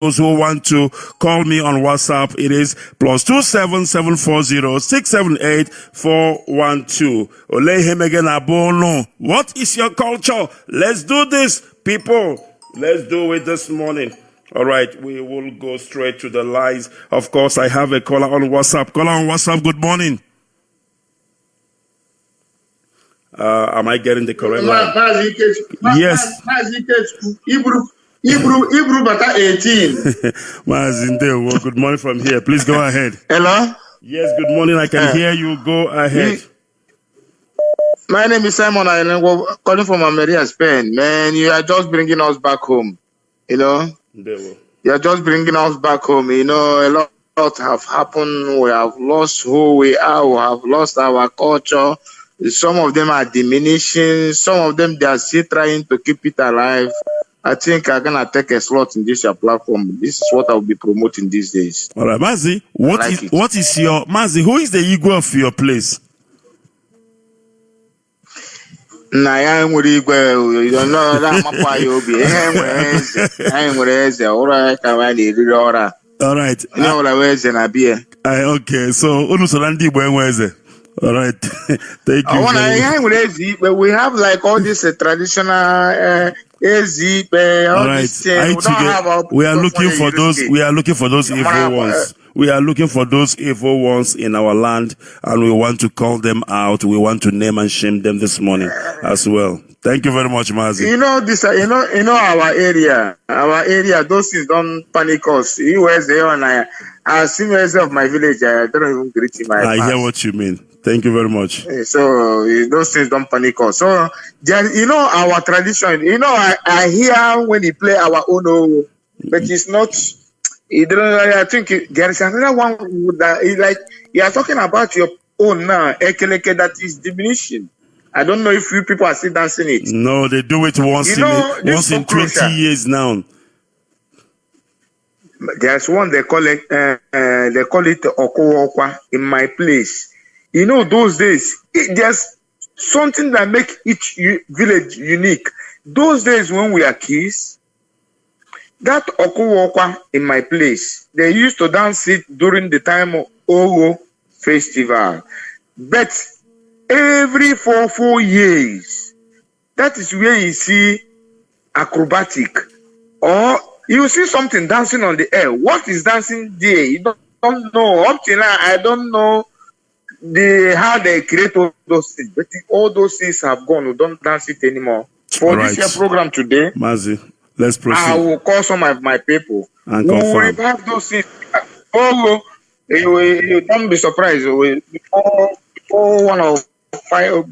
those who want to call me on WhatsApp, it is +27740-678-412. Olehemegen Abono. What is your culture? Let's do this, people. Let's do it this morning. All right, we will go straight to the lines. Of course, I have a caller on WhatsApp. Caller on WhatsApp, good morning. Am I getting the correct line? Yes. Hebrew Bata 18. Good morning from here. Please go ahead. Hello? Yes, good morning. I can hear you. Go ahead. My name is Simon. I'm calling from Almeria, Spain. Man, you are just bringing us back home. You know? You are just bringing us back home. You know, a lot have happened. We have lost who we are. We have lost our culture. Some of them are diminishing. Some of them, they are still trying to keep it alive. I think I'm going to take a slot in this platform. This is what I'll be promoting these days. All right, Mazi, what is your, Mazi, who is the Igwe of your place? Na ya nwere igwe, you don't know that mapa yobi. I nwere eze, ora ka wa na-eriri ora. All right. Ni ora weze na bia. Okay, so unu so na ndi Igbo enwe eze. All right. Thank you. We have like all this traditional all right. We are looking for those. We are looking for those evil ones. We are looking for those evil ones in our land, and we want to call them out. We want to name and shame them this morning as well. Thank you very much, Mazi. You know this. You know our area. Those things don't panic us. You were there, and I see myself of my village. I don't even greet him. I hear what you mean. Thank you very much. So those things don't panic us. So you know our tradition. You know I hear when he play our own, but it's not. I think there is another one that like you are talking about your own now. Ekeleke that is diminishing. I don't know if you people are still dancing it. No, they do it once in 20 years now. There's one they call it Okowokwa in my place. You know, those days, there's something that makes each village unique. Those days when we are kids, that Okowokwa in my place, they used to dance it during the time of Ogo festival. But every 4 years, that is where you see acrobatic. Or you see something dancing on the air. What is dancing there? You don't know. Up till now, I don't know how they create all those things, but all those things have gone. We don't dance it anymore. For this year program today, Mazi, let's proceed. I will call some of my people. And we will revive those things. You don't be surprised. Before one of five,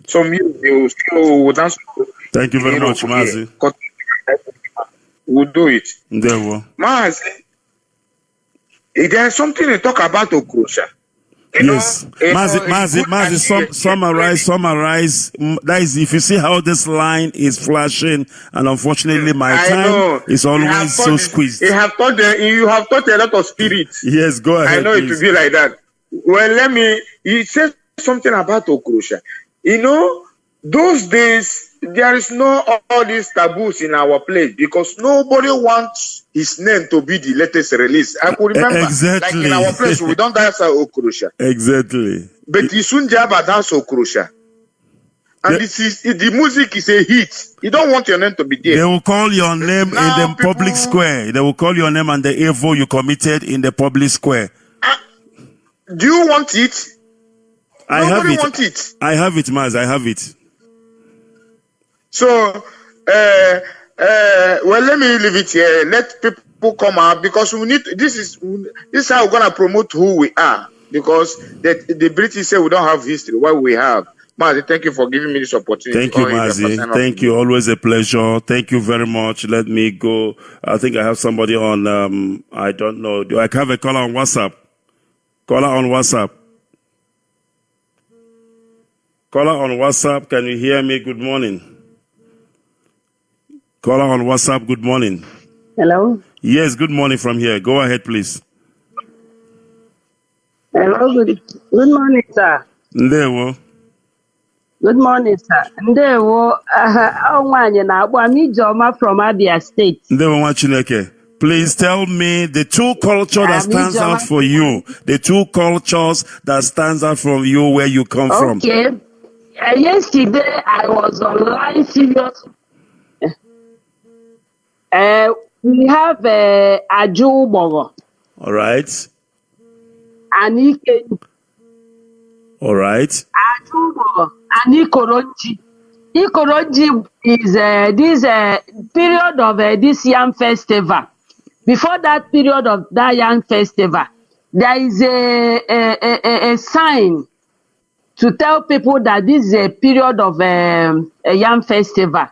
some years they will still dance. Thank you very much, Mazi. We'll do it. Mazi, there's something to talk about Okrosha. Yes, Mazi, summarize. That is, if you see how this line is flashing, and unfortunately my time is always so squeezed. You have taught a lot of spirits. Yes, go ahead. I know it will be like that. Well, you said something about Okrosha. You know, those days, there is no all these taboos in our place because nobody wants his name to be the latest release. I could remember, exactly. Like in our place, we don't dance Okrosha. Exactly. But Isunjaba dance Okrosha. And the music is a hit. You don't want your name to be there. They will call your name in the public square. They will call your name and the evil you committed in the public square. Do you want it? Nobody want it. I have it, Maz. I have it. So, well, let me leave it here. Let people come out because we need. This is how we're gonna promote who we are. Because the British say we don't have history. What we have. Mazi, thank you for giving me this opportunity. Thank you, Mazi. Thank you. Always a pleasure. Thank you very much. Let me go. I think I have somebody on. I don't know. Do I have a caller on WhatsApp? Caller on WhatsApp. Caller on WhatsApp. Can you hear me? Good morning. Caller on WhatsApp, good morning. Hello? Yes, good morning from here. Go ahead, please. Hello, good morning, sir. Ndewo. Good morning, sir. Ndewo, Onwanye na-akpọ m Ijeoma from Abia State. Ndewo Chineke. Please tell me the two culture that stands out for you. The two cultures that stands out from you where you come from. Okay. Yesterday I was online serious. We have Aju Ubogo. All right. And Ike. All right. Aju Ubogo and Ikoronji. Ikoronji is this period of this yam festival. Before that period of that yam festival, there is a sign to tell people that this is a period of a yam festival.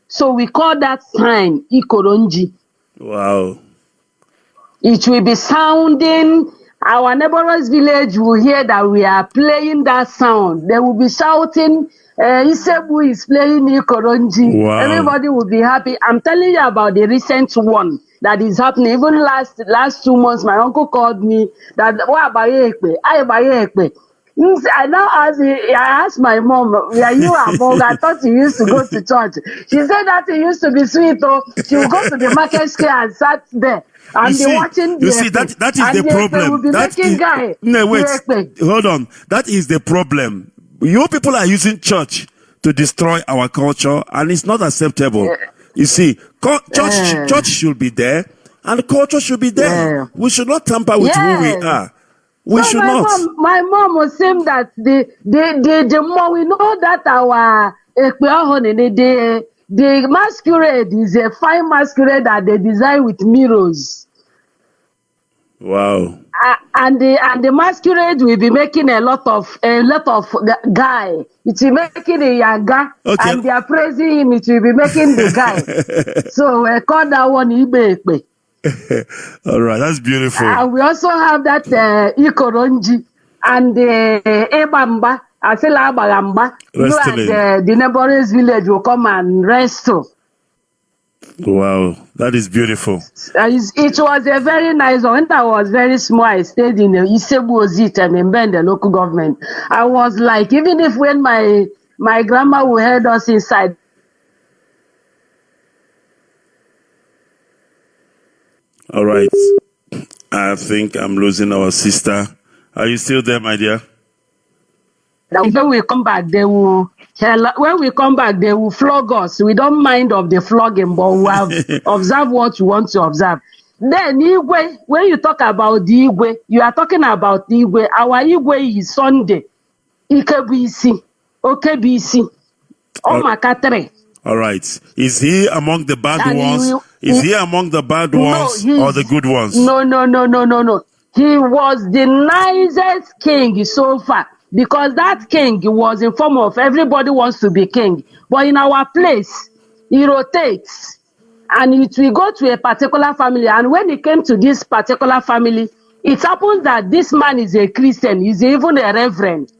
So we call that sign Ikoronji. Wow. It will be sounding, our neighbor's village will hear that we are playing that sound. They will be shouting, Isebu is playing Ikoronji. Wow. Everybody will be happy. I'm telling you about the recent one that is happening. Even last 2 months, my uncle called me that, what about Ekpe? I now asked my mom, were you among? I thought he used to go to church. She said that he used to be sweet. Oh, she would go to the market square and sat there and be watching the that is the problem. Hold on. That is the problem. You people are using church to destroy our culture, and it's not acceptable. You see, church should be there, and culture should be there. We should not tamper with who we are. We should not. My mom was saying that the more we know that our the masquerade is a fine masquerade that they design with mirrors. Wow. And the masquerade will be making a lot of guy. It will be making a yanga, and they are praising him. It will be making the guy. So we call that one Ibe. All right, that's beautiful. And we also have that Ikoronji and Ebamba, Asela Bagamba. The neighboring village will come and wrestle. Wow, that is beautiful. It was a very nice one. When I was very small, I stayed in Isebu Ozit and in the local government. I was like, even if when my grandma would head us inside. All right. I think I'm losing our sister. Are you still there, my dear? When we come back, they will flog us. We don't mind of the flogging, but we have observe what you want to observe. Then Igwe, when you talk about the Igwe, you are talking about the Igwe. Our Igwe is Sunday. Ikebisi, Okebisi, Omakatre. All right. Is he among the bad ones? Is he among the bad ones or the good ones? No. He was the nicest king so far, because that king was in form of everybody wants to be king. But in our place, he rotates and it will go to a particular family. And when it came to this particular family, it happens that this man is a Christian, he's even a reverend.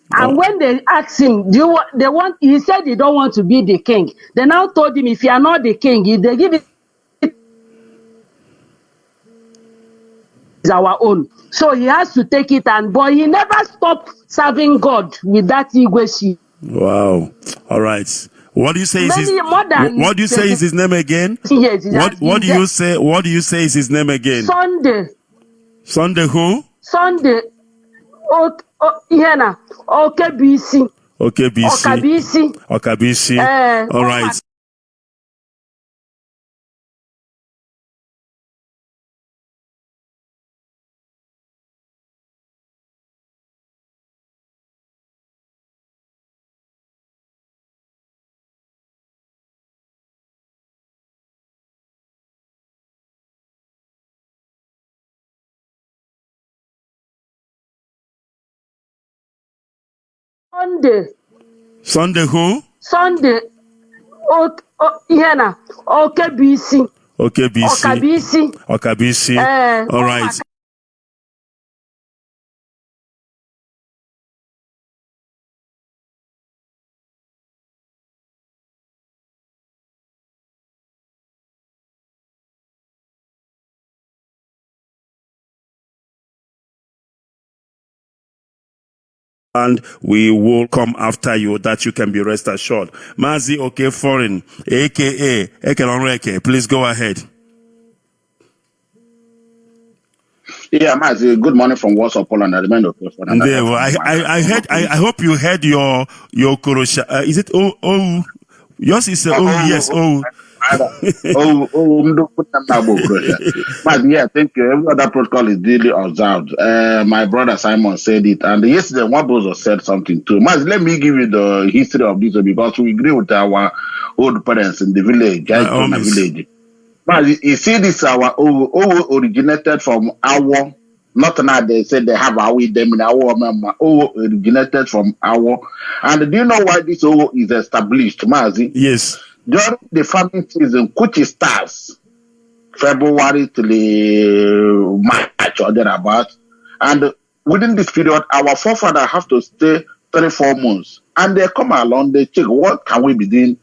And when they asked him, he said he don't want to be the king. They now told him, if you are not the king, if they give it is our own. So he has to take it, but he never stopped serving God with that Igwe. Wow. All right. What do you say is his name again? Yes, what do you say? What do you say is his name again? Sunday. Sunday who? Sunday. Okebisi. Okabisi. All right. Sunday who? Sunday. Okebisi. Okabisi. All right. and we will come after you, that you can be rest assured. Mazi Okay Foreign, aka Ekelonreke, please go ahead. Yeah, Mazi, good morning from Warsaw, Poland. I remain okay for I heard. I hope you heard your Kurosha. Is it yours is yes But yeah, thank you. Every other protocol is duly observed. My brother Simon said it, and yesterday one brother said something too. Mas, let me give you the history of this because we agree with our old parents in the village, village. Mas, you see, this our originated from our. Not now they said they have our them in our member. Originated from our, and do you know why this is established, Mazi? Yes. During the farming season, which starts February to March or thereabout, and within this period, our forefathers have to stay 34 months, and they come along, they check what can we be doing.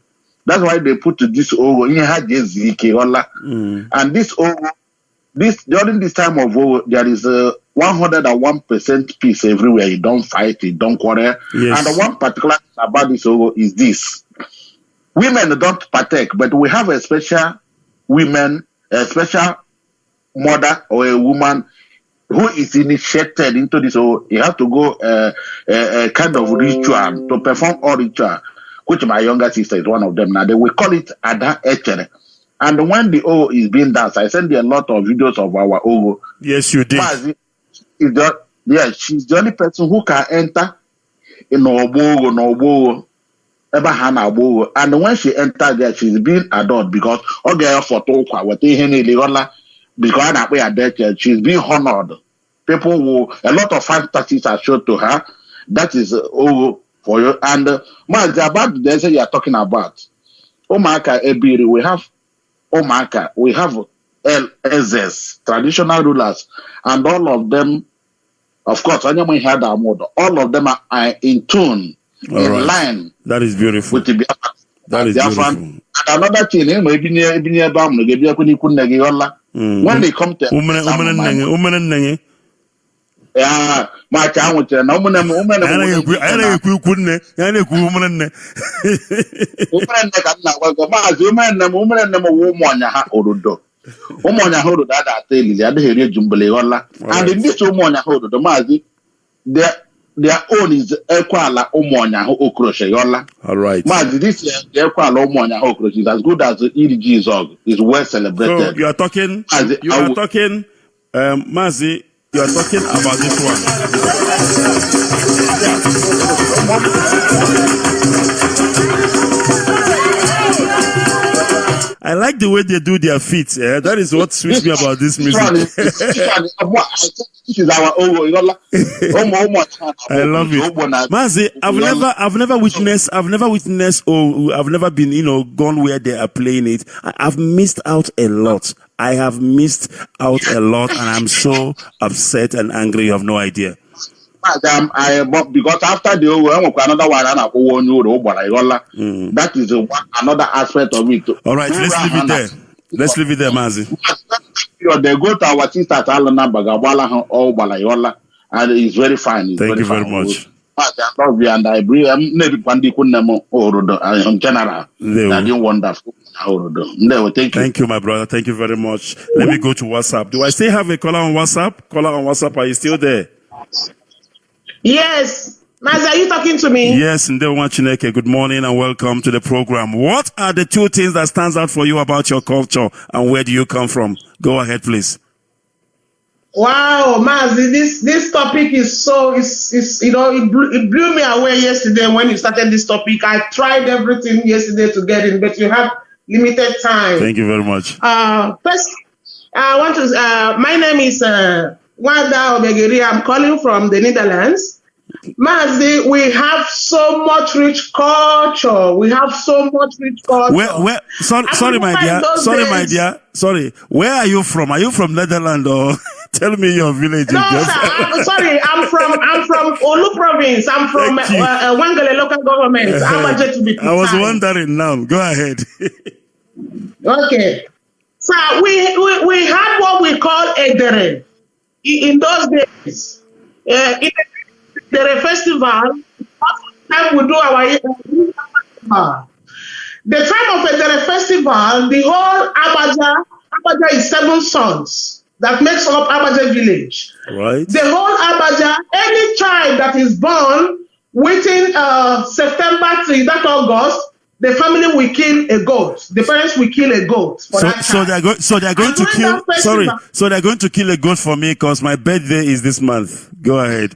That's why they put this over in and this during this time of war, there is a 101% peace everywhere. You don't fight, you don't quarrel. Yes. And one particular thing about this war is this. Women don't partake, but we have a special women, a special mother or a woman who is initiated into this. So you have to go a kind of ritual to perform all ritual, which my younger sister is one of them. Now they will call it Ada Echere. And when the O is being danced, I send you a lot of videos of our O. Yes, you did. She's the only person who can enter in Obo. And when she entered there, she's being adored because she's being honored. People will, a lot of fantasies are shown to her. That is for you. And about the day you're talking about, Omaka Ebiri, we have Omaka, we have LSS, traditional rulers, and all of them, of course, all of them are in tune, line. That is beautiful. With the that is beautiful. And another thing, when they come to my town with an and in this their own is Equala Omonia Okroshe Yola. All right. This Equala Omonia Okroshe is as good as the EDG Zog, is well celebrated. So you are talking, Mazi, you are talking about this one. I like the way they do their feet. That is what suits me about this music. This is our I love it. Mazi, I've never been, gone where they are playing it. I've missed out a lot. I have missed out a lot, and I'm so upset and angry. You have no idea. Because after the another one, that is another aspect of it. All right, let's leave it there. Let's leave it there, Mazi. They go to our sister Alana Bagabala or Balayola, and it's very fine. Thank you very much. I love you, and I bring maybe Pandikunnamo or in general. That you wonderful. Thank you, my brother. Thank you very much. Let me go to WhatsApp. Do I still have a caller on WhatsApp? Caller on WhatsApp, are you still there? Yes. Mazi, are you talking to me? Yes, Ndewa Chineke. Good morning and welcome to the program. What are the two things that stands out for you about your culture and where do you come from? Go ahead, please. Wow, Mazi, this topic is so, it blew me away yesterday when you started this topic. I tried everything yesterday to get in, but you have limited time. Thank you very much. First, I want to, my name is Wanda Obegiri. I'm calling from the Netherlands. Mazi, we have so much rich culture. Sorry, my dear. Sorry. Where are you from? Are you from Netherlands or tell me your village? No, sir. I'm from Olu province. I'm from Wangele local government. I was wondering now. Go ahead. Okay. So we had what we call Edere in those days. the festival, time we do our festival. The time of the festival, the whole Abaja is 7 sons that makes up Abaja village. Right. The whole Abaja, any child that is born within September to that August, the family will kill a goat. The parents will kill a goat for that child. So they're going to kill. Sorry. So they're going to kill a goat for me because my birthday is this month. Go ahead.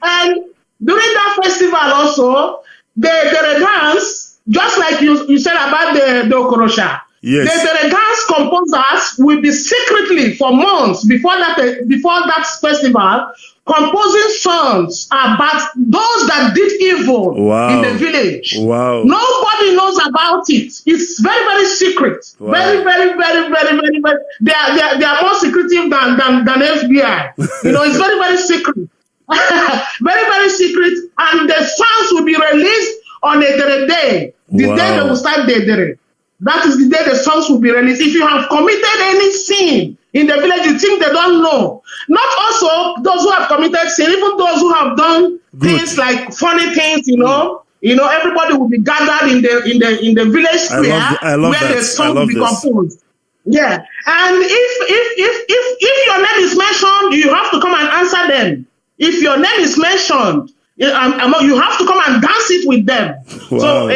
And during that festival also, they dance, just like you said about the Okorosha. Yes. The dance composers will be secretly for months before that festival composing songs about those that did evil in the village. Wow. Nobody knows about it. It's very, very secret. Wow. Very, very, very, very, very, very. They are more secretive than FBI. It's very, very secret. Very, very secret. And the songs will be released on a day. The day they will start the day. That is the day the songs will be released. If you have committed any sin in the village, you think they don't know. Not also those who have committed sin, even those who have done things like funny things, everybody will be gathered in the village square where the song will be composed. Yeah. And if your name is mentioned, you have to come and answer them. If your name is mentioned, you have to come and dance it with them. Wow. So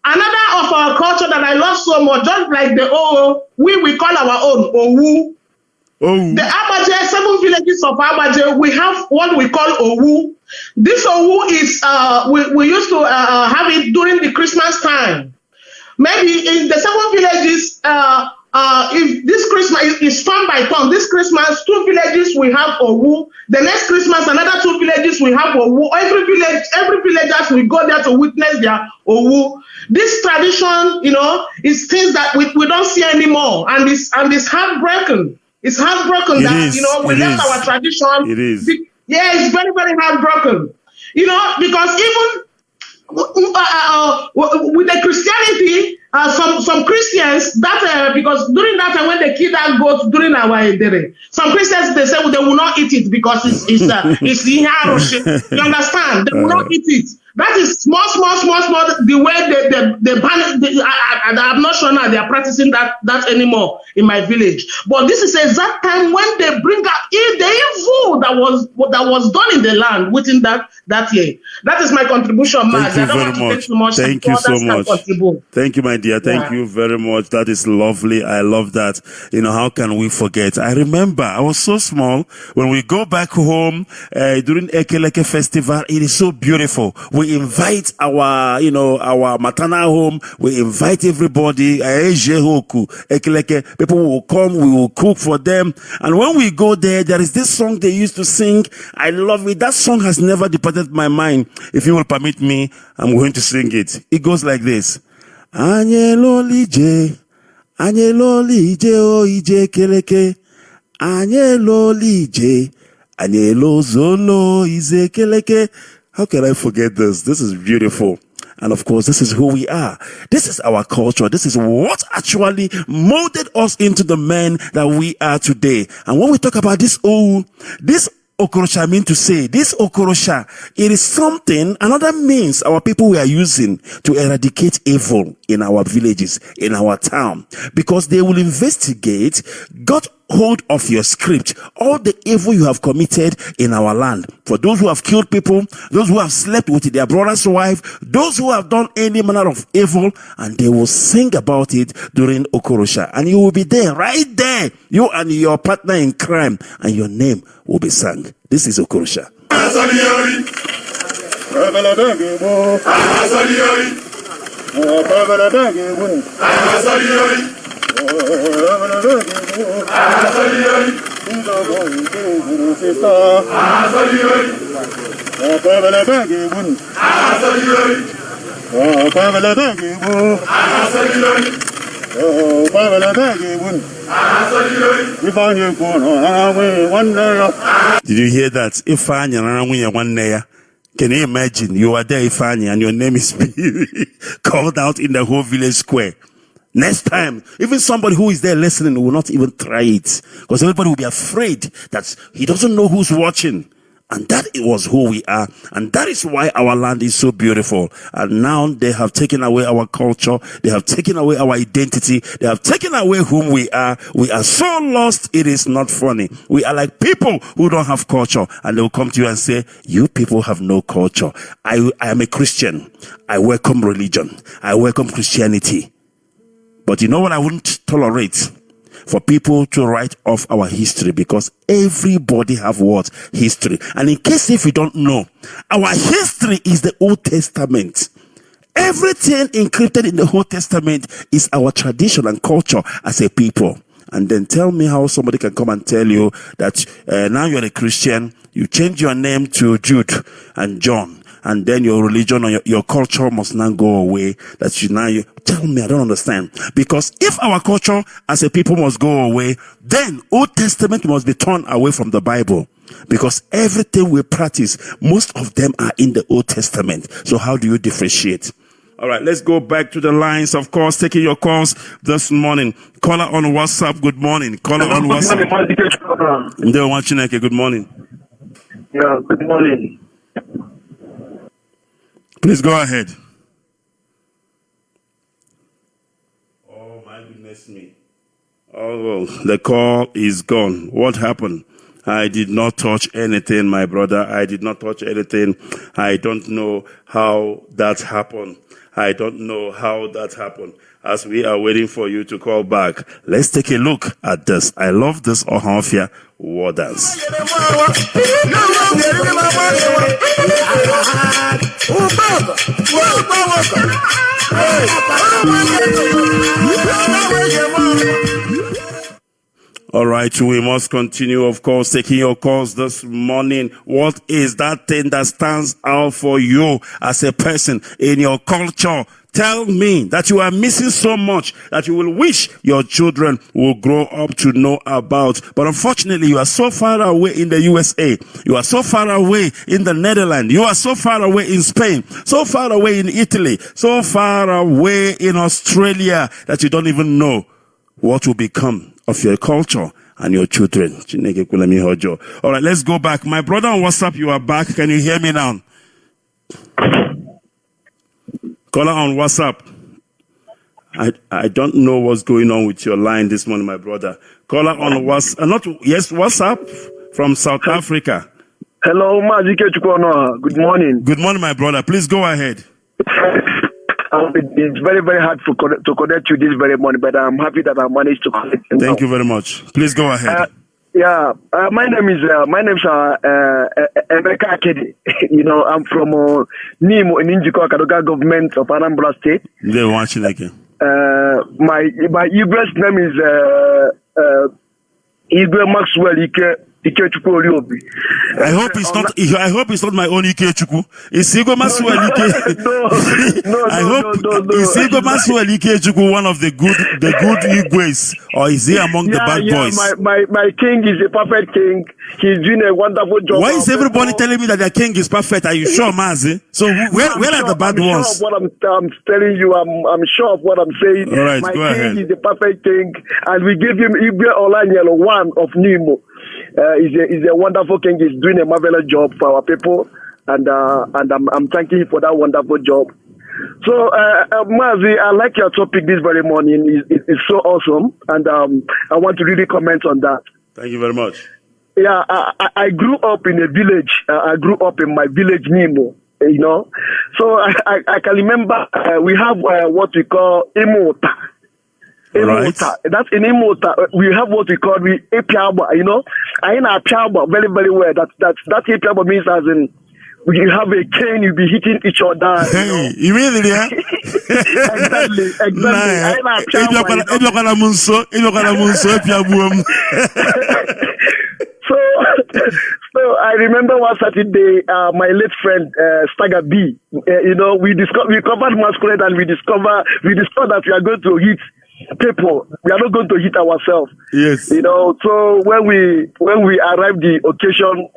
another of our culture that I love so much, just like the we call our own Owu. The Abaje, 7 villages of Abaje, we have what we call Owu. This Owu is, we used to have it during the Christmas time. Maybe in the 7 villages, if this Christmas is turn by turn, this Christmas, 2 villages we have Owu. The next Christmas, another 2 villages we have Owu. Every villagers will go there to witness their Owu. This tradition, is things that we don't see anymore, and it's heartbreaking. It's heartbroken that we left our tradition. It is. Yeah, it's very, very heartbroken. Because even with the Christianity, some Christians that because during that time when they kill that goat during our Edere, some Christians they say they will not eat it because it's you understand? They will not eat it. That is small. The way they ban it, I'm not sure now they are practicing that anymore in my village. But this is exact time when they bring out the evil that was done in the land within that year. That is my contribution, Mark. Thank you very much. Thank you so much. Thank you, my dear. Thank you very much. That is lovely. I love that. How can we forget? I remember I was so small when we go back home during Ekeleke festival. It is so beautiful. We invite our maternal home. We invite everybody. People will come. We will cook for them. And when we go there is this song they used to sing. I love it. That song has never departed my mind. If you will permit me, I'm going to sing it. It goes like this. Anyelolije o ije keleke. Anyelolije. Anyelozolo ize keleke. How can I forget this? This is beautiful. And of course, this is who we are. This is our culture. This is what actually molded us into the men that we are today. And when we talk about this Okorosha, I mean to say, this Okorosha, it is something, another means our people were using to eradicate evil in our villages, in our town. Because they will investigate, got hold of your script, all the evil you have committed in our land. For those who have killed people, those who have slept with their brother's wife, those who have done any manner of evil, and they will sing about it during Okorosha. And you will be there, right there, you and your partner in crime, and your name will be sung. This is Okorosha. Did you hear that? Can you imagine? You are there, Ifani, and your name is called out in the whole village square. Next time, even somebody who is there listening will not even try it, because everybody will be afraid that he doesn't know who's watching. And that was who we are. And that is why our land is so beautiful. And now they have taken away our culture. They have taken away our identity. They have taken away whom we are. We are so lost, it is not funny. We are like people who don't have culture. And they will come to you and say, you people have no culture. I am a Christian. I welcome religion. I welcome Christianity. But you know what I wouldn't tolerate? For people to write off our history, because everybody have what? History. And in case if you don't know, our history is the Old Testament. Everything encrypted in the Old Testament is our tradition and culture as a people. And then tell me how somebody can come and tell you that now you're a Christian, you change your name to Jude and John, and then your religion or your culture must now go away. That you tell me, I don't understand. Because if our culture as a people must go away, then Old Testament must be turned away from the Bible. Because everything we practice, most of them are in the Old Testament. So how do you differentiate? All right, let's go back to the lines. Of course, taking your calls this morning. Caller on WhatsApp, good morning. Caller on WhatsApp. Good morning. Yeah, good morning. Please go ahead. Oh, my goodness me. Oh, well, the call is gone. What happened? I did not touch anything, my brother. I did not touch anything. I don't know how that happened. I don't know how that happened. As we are waiting for you to call back, let's take a look at this. I love this Ohafia war dance. All right, we must continue, of course, taking your calls this morning. What is that thing that stands out for you as a person in your culture? Tell me that you are missing so much that you will wish your children will grow up to know about. But unfortunately, you are so far away in the USA. You are so far away in the Netherlands. You are so far away in Spain. So far away in Italy. So far away in Australia that you don't even know what will become of your culture and your children. All right, let's go back. My brother on WhatsApp, you are back. Can you hear me now? Caller on WhatsApp. I don't know what's going on with your line this morning, my brother. Caller on WhatsApp. WhatsApp from South Africa. Hello, Mazike Chukwuonoha. Good morning. Good morning, my brother. Please go ahead. It's very, very hard to connect you this very morning, but I'm happy that I managed to connect. Thank you very much. Please go ahead. My name is Emeka Akedi. I'm from Nimo in Njiko Kadoga government of Anambra State. They're watching again. My Igwe's name is Igwe Maxwell Ike. I hope it's not my own Ikechukwu. It's Igwe Maxwell Ike. Is Igwe Maxwell Ikechukwu one of the good Igwes, or is he among the bad boys? My king is a perfect king. He's doing a wonderful job. Why is everybody telling me that their king is perfect? Are you sure, Mazi? So where are the bad ones? Sure of what I'm telling you. I'm sure of what I'm saying. All right, my go ahead. King is the perfect king, and we give him Igwe Olanyelo, one of Nimo. He's a wonderful king. He's doing a marvelous job for our people, and I'm thanking him for that wonderful job. So, Mazi, I like your topic this very morning. It's so awesome, and I want to really comment on that. Thank you very much. Yeah, I grew up in a village. I grew up in my village, Nimo. So I can remember we have what we call Imota. Right. That's in Imota. We have what we call Epiaba. I know Epiaba very, very well. That Epiaba means as in you have a cane, you'll be hitting each other. Hey, you mean it, yeah? Exactly. So I remember one Saturday, my late friend Stagger B. We covered masquerade, and we discovered that we are going to hit people. We are not going to hit ourselves. Yes. So when we arrived the occasion,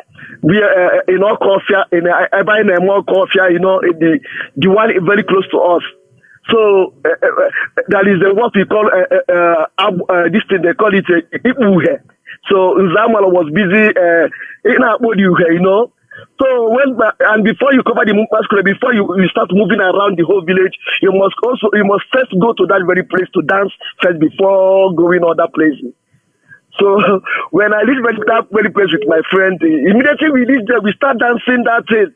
we in our coffee, I buy more coffee, the one very close to us. So there is what we call this thing, they call it Ipuhe. So Nzamala was busy in Akpodiuhe, you know. So and before you cover the masquerade, before you start moving around the whole village, you must first go to that very place to dance first before going other places. So when I reached that very place with my friend, immediately we reached there, we start dancing that thing.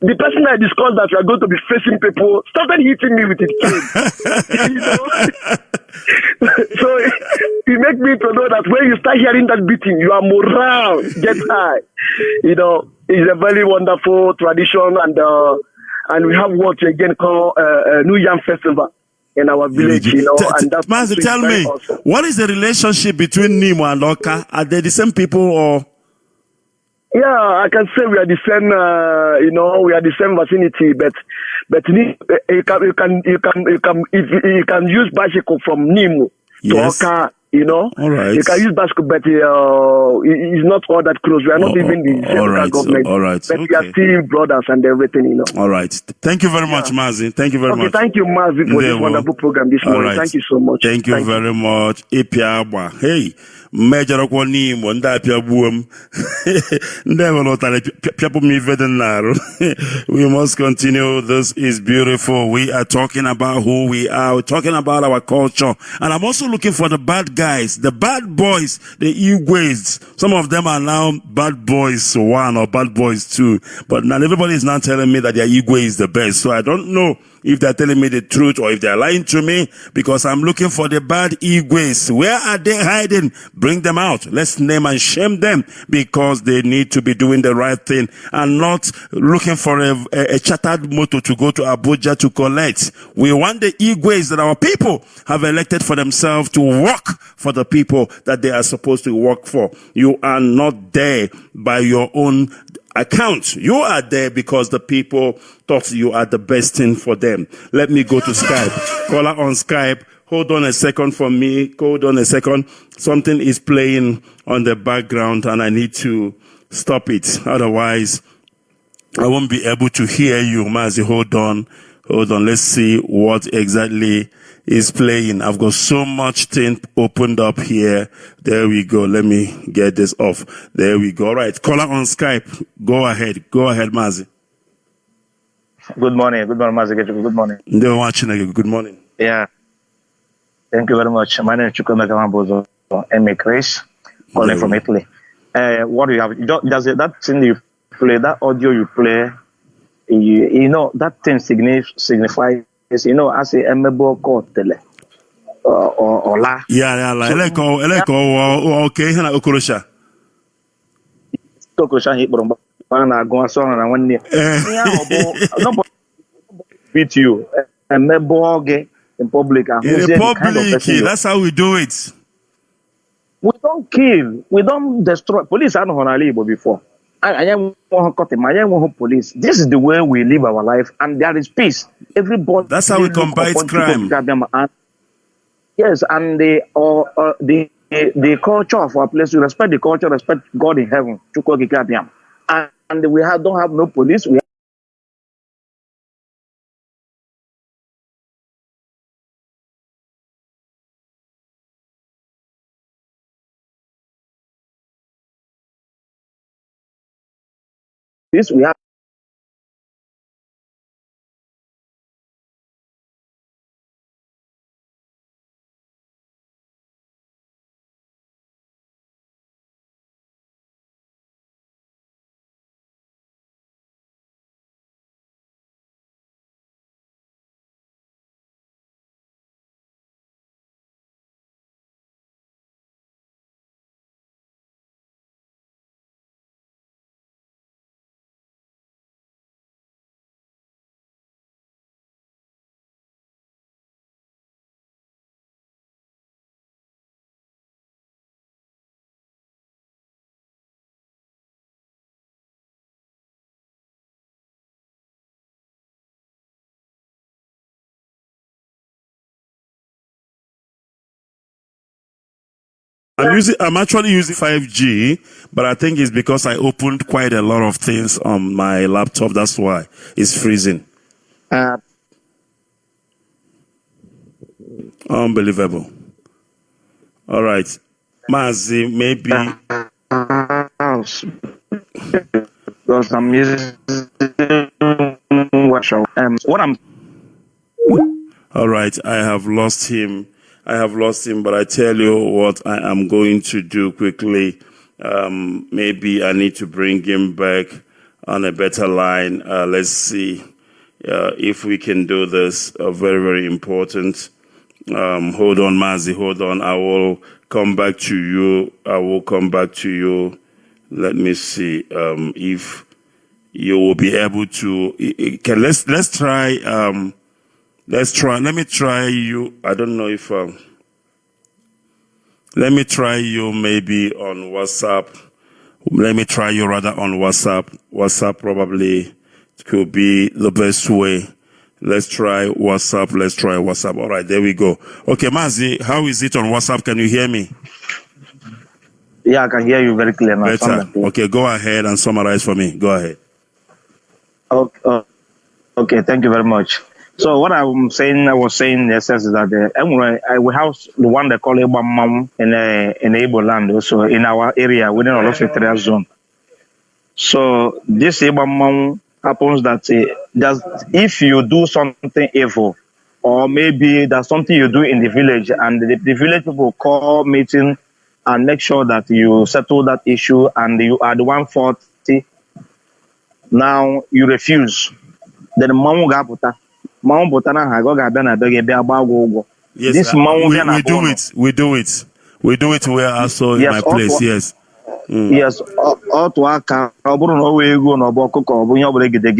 The person I discussed that we are going to be facing people started hitting me with his cane. You know? So it makes me to know that when you start hearing that beating, your morale gets high. You know, it's a very wonderful tradition, and we have what we again call New Yam Festival in our village. You know, and that's Mazi, tell me, awesome. What is the relationship between Nimo and Oka? Are they the same people or? Yeah, I can say we are the same. You know, we are the same vicinity, but you can use bicycle from Nimo to Oka. You know, all right. You can use bicycle, but it's not all that close. We are not even the same government. All right, but we are still brothers and everything. You know. All right. Thank you very much, Mazi. Thank you very much. Thank you, Mazi, for this wonderful program this morning. Right. Thank you so much. Thank you very much. Ipiagba. Hey. Major Nimo and Dapia Boom. Never not we must continue. This is beautiful. We are talking about who we are. We're talking about our culture. And I'm also looking for the bad guys, the bad boys, the Igwes. Some of them are now bad boys 1 or bad boys 2. But now everybody is now telling me that their Igwe is the best. So I don't know if they're telling me the truth or if they're lying to me, because I'm looking for the bad Igwes. Where are they hiding? Bring them out. Let's name and shame them, because they need to be doing the right thing and not looking for a chartered motor to go to Abuja to collect. We want the Igwes that our people have elected for themselves to work for the people that they are supposed to work for. You are not there by your own account. You are there because the people thought you are the best thing for them. Let me go to Skype. Caller on Skype. Hold on a second for me. Hold on a second. Something is playing on the background and I need to stop it. Otherwise, I won't be able to hear you, Mazi. Hold on. Let's see what exactly is playing. I've got so much thing opened up here. There we go. Let me get this off. There we go. All right. Caller on Skype. Go ahead, Mazi. Good morning, Mazi. Good morning. They're watching again. Good morning. Yeah. Thank you very much. My name is Chukwemeka Mambozo, M.A. Chris, calling from Italy. What do you have? Does that thing you play, that audio you play, you know, that thing signifies, you know, as a emebo kotele or la. Yeah, like okay, hana okorosha. Okorosha he bro na go so na one near. Nobody beat you. Emebo ge in public. In public, that's how we do it. We don't kill, we don't destroy. Police are not on before. I am police. This is the way we live our life, and there is peace. Everybody. That's how we combat crime. Yes, and the culture of our place. We respect the culture, respect God in heaven. And we don't have no police. We have I'm actually using 5G, but I think it's because I opened quite a lot of things on my laptop. That's why it's freezing. Unbelievable. All right. Mazi, maybe. Because I'm using what I'm. All right. I have lost him. But I tell you what I am going to do quickly. Maybe I need to bring him back on a better line. Let's see if we can do this. Very, very important. Hold on, Mazi. Hold on. I will come back to you. Let me see if you will be able to. Okay, let's try. Let me try you. I don't know if. Let me try you maybe on WhatsApp. Let me try you rather on WhatsApp. WhatsApp probably could be the best way. Let's try WhatsApp. All right, there we go. Okay, Mazi, how is it on WhatsApp? Can you hear me? Yeah, I can hear you very clear now. Better. Okay, go ahead and summarize for me. Go ahead. Okay, thank you very much. So what I was saying in the sense is that we have the one they call Ibamam in Igbo land, also in our area within our Olofitria zone. So this Ibamam happens that if you do something evil, or maybe there's something you do in the village, and the village people call meeting and make sure that you settle that issue, and you are the 140. Now you refuse. Then Mamu Gaputa. Mamu Botana Hagoga Bena Bege Bago. Yes, this we do it. We do it where I saw in my place. Yes. Yes, all to our car, no way go no boko, when you're yes, they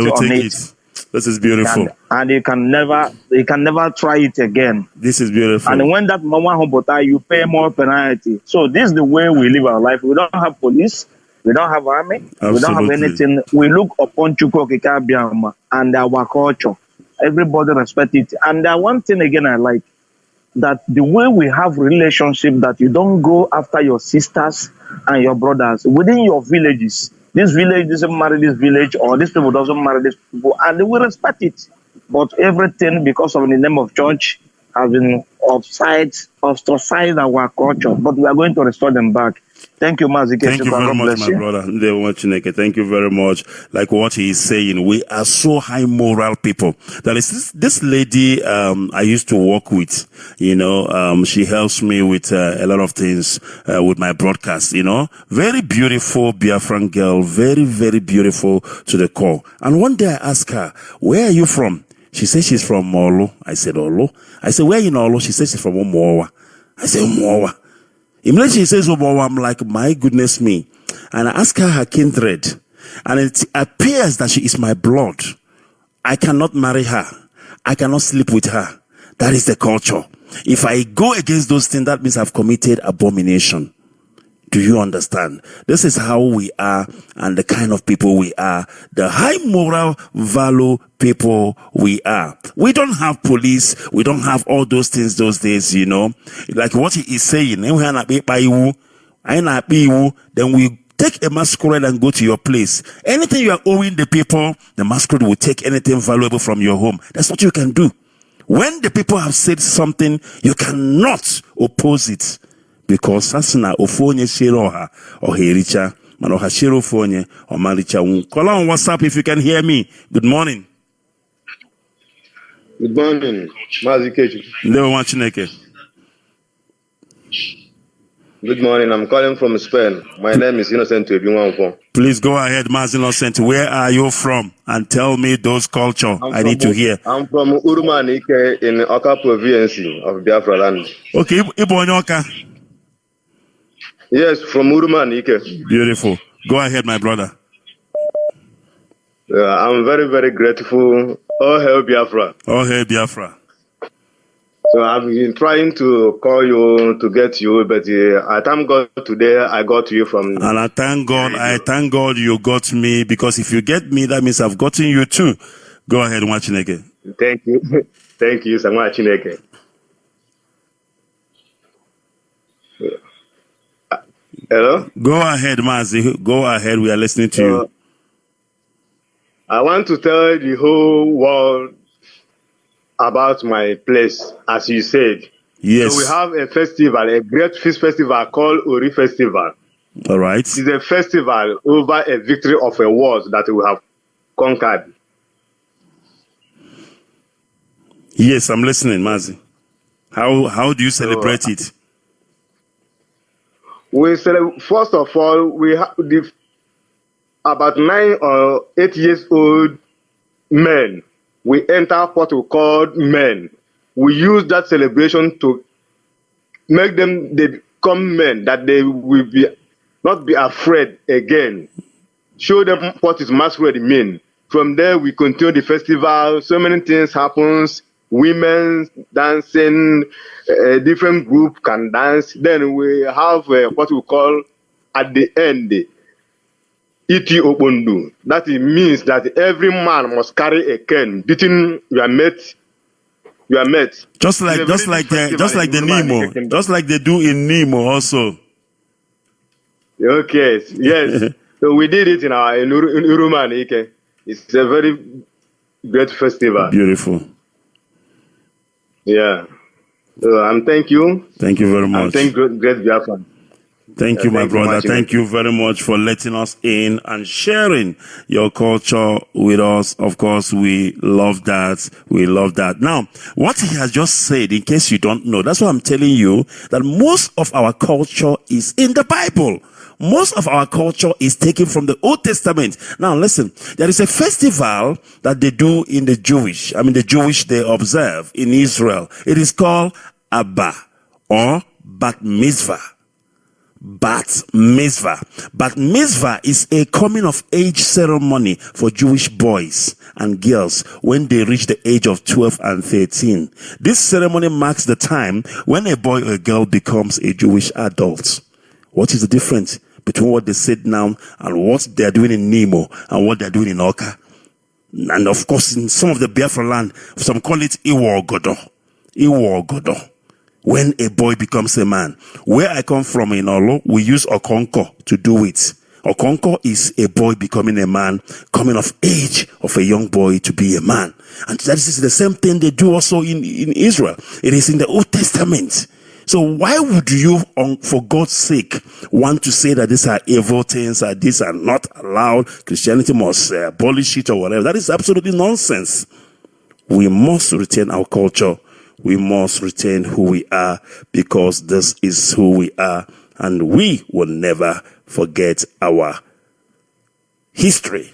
will take it. This is beautiful. And you can never try it again. This is beautiful. And when that mama hobota, you pay more penalty. So this is the way we live our life. We don't have police, we don't have army, Absolutely. We don't have anything. We look upon Chukwu Kikabiama and our culture. Everybody respect it. And one thing again I like, that the way we have relationship, that you don't go after your sisters and your brothers within your villages. This village doesn't marry this village, or this people doesn't marry this people, and they will respect it. But everything, because of the name of church, has been ostracized our culture. But we are going to restore them back. Thank you, Mazi. Thank you very much, my brother. Thank you very much. Like what he is saying, we are so high moral people. There is this lady I used to work with. She helps me with a lot of things with my broadcast. Very beautiful Biafran girl, very, very beautiful to the core. And one day I asked her, "Where are you from?" She said she's from Olo. I said, "Olo." I said, "Where in Olo?" She said she's from Umuowa. I said, "Umuowa." Immediately she says, I'm like, my goodness me. And I ask her kindred. And it appears that she is my blood. I cannot marry her. I cannot sleep with her. That is the culture. If I go against those things, that means I've committed abomination. Do you understand? This is how we are and the kind of people we are. The high moral value people we are. We don't have police. We don't have all those things those days, Like what he is saying, then we take a masquerade and go to your place. Anything you are owing the people, the masquerade will take anything valuable from your home. That's what you can do. When the people have said something, you cannot oppose it. Because sasina ofonye shiroha or hericha man oha shiro fonye or maricha. Call on WhatsApp if you can hear me. Good morning. Good morning, Mazi Kechi. Good morning. I'm calling from Spain. My name is Innocent Ebinwanfo. Please go ahead, Mazi Innocent. Where are you from? And tell me those culture I need to hear. I'm from Urumanike in Oka province of Biafra land. Okay, Ibonyoka. Yes, from Urumanike. Beautiful. Go ahead, my brother. I'm very, very grateful. All hail Biafra. All hail Biafra. So I've been trying to call you to get you, but I thank God today I got you from. And I thank God you got me, because if you get me, that means I've gotten you too. Go ahead, Mwachineke. Thank you. Thank you, Mwachineke. Hello? Go ahead, Mazi. Go ahead. We are listening to you. I want to tell the whole world about my place, as you said. Yes. So we have a festival, a great feast festival called Ori Festival. All right. It's a festival over a victory of a war that we have conquered. Yes, I'm listening, Mazi. How do you celebrate it? We celebrate, first of all, we have about 9 or 8 years old men. We enter what we call men. We use that celebration to make them they become men, that they will not be afraid again. Show them what is masquerade mean. From there, we continue the festival. So many things happens. Women dancing, a different group can dance. Then we have what we call at the end, Iti Opondu. That it means that every man must carry a cane, beating your mate. Just like the Nemo, just like they do in Nemo also. Okay, yes. So we did it in Uruman. It's a very great festival. Beautiful. Yeah. So thank you. Thank you very much. Thank great Biafran. Thank you, my brother. Thank you very much for letting us in and sharing your culture with us. Of course, we love that. We love that. Now, what he has just said, in case you don't know, that's why I'm telling you that most of our culture is in the Bible. Most of our culture is taken from the Old Testament. Now, listen, there is a festival that they do in the Jewish they observe in Israel. It is called Abba or Bat Mitzvah. Bat Mitzvah. Bat Mitzvah is a coming of age ceremony for Jewish boys and girls when they reach the age of 12 and 13. This ceremony marks the time when a boy or a girl becomes a Jewish adult. What is the difference between what they said now and what they are doing in Nemo and what they are doing in Oka? And of course, in some of the Biafra land, some call it Iwo Godo. Iwo Godo. When a boy becomes a man. Where I come from in Olo, we use Okonko to do it. Okonko is a boy becoming a man, coming of age of a young boy to be a man. And that is the same thing they do also in Israel. It is in the Old Testament. So why would you, for God's sake, want to say that these are evil things, that these are not allowed, Christianity must abolish it or whatever? That is absolutely nonsense. We must retain our culture. We must retain who we are, because this is who we are, and we will never forget our history.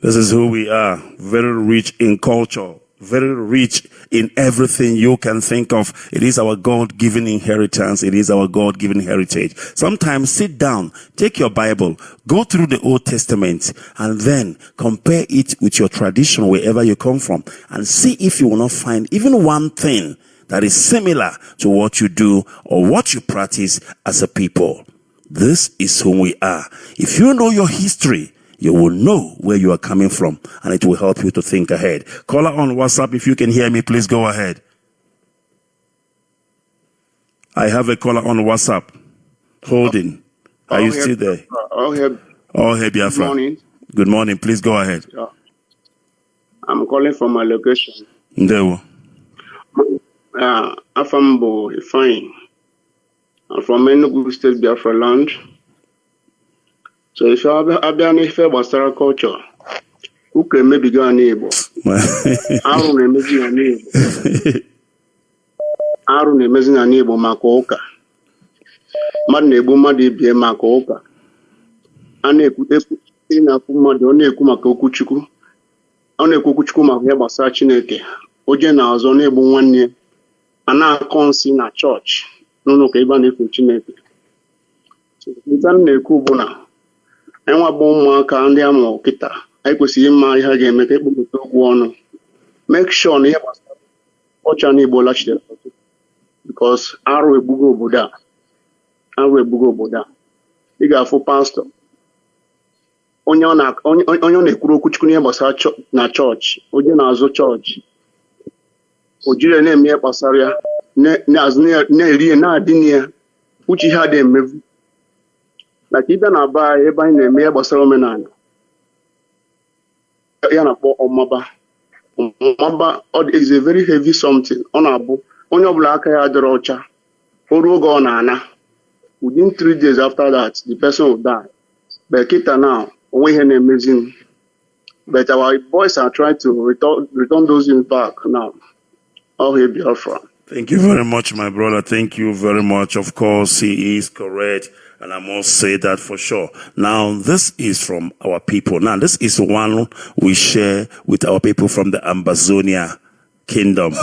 This is who we are, very rich in culture, very rich in everything you can think of. It is our God-given inheritance. It is our God-given heritage. Sometimes sit down, take your Bible, go through the Old Testament, and then compare it with your tradition wherever you come from, and see if you will not find even one thing that is similar to what you do or what you practice as a people. This is who we are. If you know your history, you will know where you are coming from, and it will help you to think ahead. Caller on WhatsApp, if you can hear me, please go ahead. I have a caller on WhatsApp. Holding. Are you still there? Biafra. Good morning. Good morning. Please go ahead. I'm calling from my location. Ndewo. Afambo Ifeanyi. I'm from Enugu State, Biafra land. So if you have any favor Sara culture, who can maybe go an able? I don't imagine an able. I don't imagine an able Makoka. Madnebo Madi be Makoka. And a in a Puma, the only Kumakokuchuku. Only Kukuchuma Heba Sachineke. Ojena was unable 1 year. And now I can't see in a church. No, even if you chineke. So, it's an Kubona. And what bomb can the ammo kita? I could see my hage make it to talk one. Make sure you watch an Ebola because Arwe Bugo Buddha. Arwe Bugo Buddha. You got for pastor. Onion Kuro Kuchkunia Basa na church. Ojena Azo church. Ojira name near Basaria. As near na dinia, which he had him. Like even a buy a buying a mere Basalomenan. Yana or Maba. Maba is a very heavy something on our book. On your black hair, the rocha. Orugo Nana. Within 3 days after that, the person will die. But Kita now, we had amazing. But our boys are trying to return those in back now. All here Biafra. Thank you very much, my brother. Thank you very much. Of course, he is correct. And I must say that for sure. Now, this is from our people. Now, this is one we share with our people from the Ambazonia Kingdom. I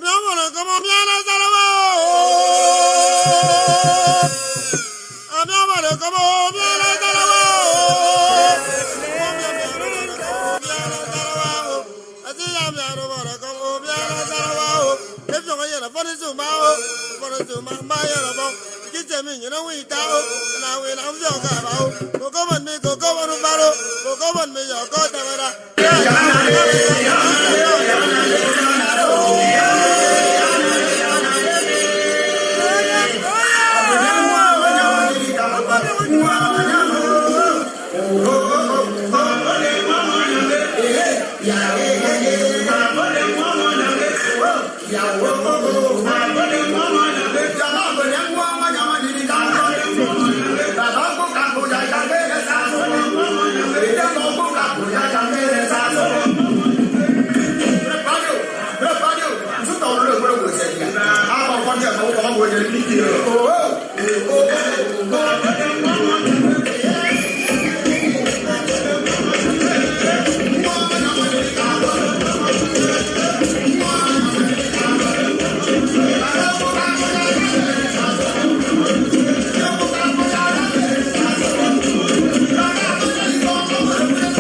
don't want to come on, I don't want to come on,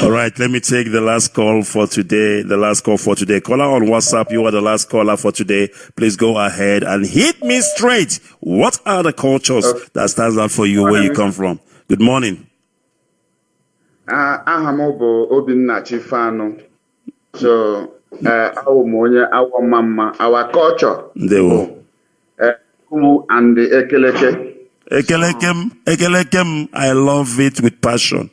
All right, let me take the last call for today. Caller on WhatsApp, you are the last caller for today. Please go ahead and hit me straight. What are the cultures that stands out for you where you come from? Good morning. Ahamobo Obinna Chifano. So, our mama, our culture. And the Ekeleke. Ekelekem, I love it with passion.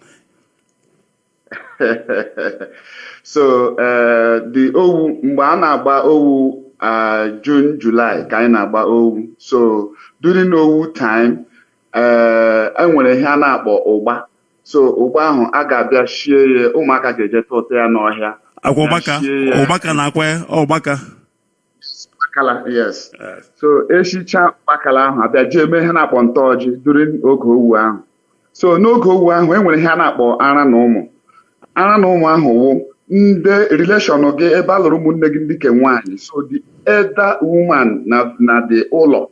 So the Owu Mbana ba Owu June, July kind of ba Owu. So during Owu time, I want to hear about Oba. So Oba agabia share umaka geje tote ya no here. Obaka na kwe Obaka. Bakala, yes. So Eshicha Bakala abia jeme he na pontoji during oge Owu ahụ. So n'oge Owu ahụ enwere ihe na-akpọ ara na ụmụ. Ara na ụmụ ahụ wụ ndị relation gị ebe alụrụ ụmụnne gị ndị ke nwaanyị so the elder woman na the ụlọ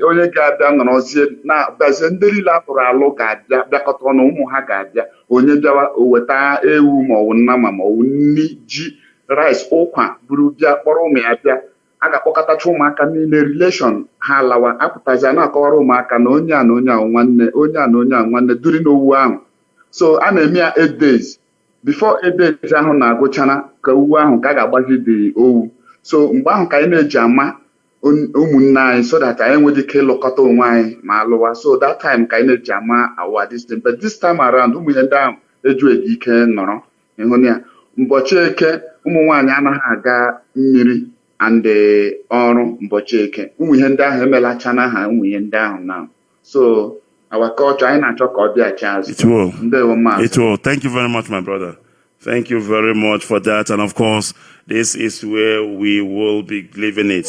onye ga-abịa nọrọzie na-abịazie ndị niile atụrụ alụ ga-abịa bịakọta ọnụ ụmụ ha ga-abịa onye bịawa weta ewu maọbụ nnama maọbụ nri ji rice ụkwa buru bịa kpọrọ ụmụ ya bịa a ga-akpọkọtacha ụmụaka niile relation ha lawa apụtazi a na-akọwara ụmụaka na onye a na onye ahụ nwanne onye a na onye ahụ nwanne duri n'owu ahụ so a na-eme ya 8 days before 8 days ahụ na-agụchana ka owu ahụ ka a ga-agbazi dị owu so mgbe ahụ ka anyị na-eji ama ụmụnne anyị so that anyị nwere ike ịlụkọta onwe anyị ma alụwa so that time ka anyị na-eji ama awa this time but this time around ụmụ ihe ndị ahụ eju eji ike nọrọ ịhụ ya ụbọchị eke ụmụ nwaanyị anaghị aga mmiri and ọrụ ụbọchị eke ụmụ ihe ndị ahụ emelachana ha ụmụ ihe ndị ahụ na so our culture anyị na-achọ ka ọ bịachi azụ. It will. Thank you very much, my brother. Thank you very much for that. And of course, this is where we will be leaving it.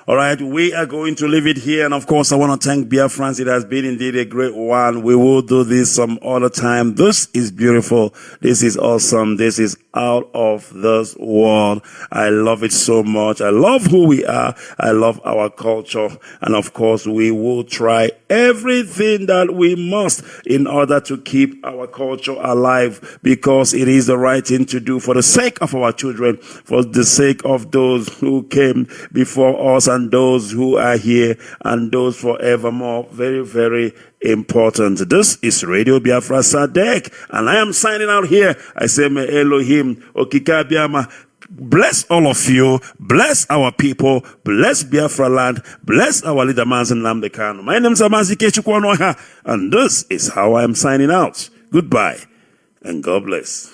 All right, we are going to leave it here. And of course, I want to thank Biafrans. It has been indeed a great one. We will do this some other time. This is beautiful. This is awesome. This is out of this world. I love it so much. I love who we are. I love our culture. And of course, we will try everything that we must in order to keep our culture alive, because it is the right thing to do for the sake of our children, for the sake of those who came before us and those who are here and those forevermore. Very, very important. This is Radio Biafra Sadek, and I am signing out here. I say, may Elohim Okika Biama bless all of you, bless our people, bless Biafra land, bless our leader Manzin Nnamdi Kanu. My name is Amazike Chukwuonoha, and this is how I am signing out. Goodbye, and God bless.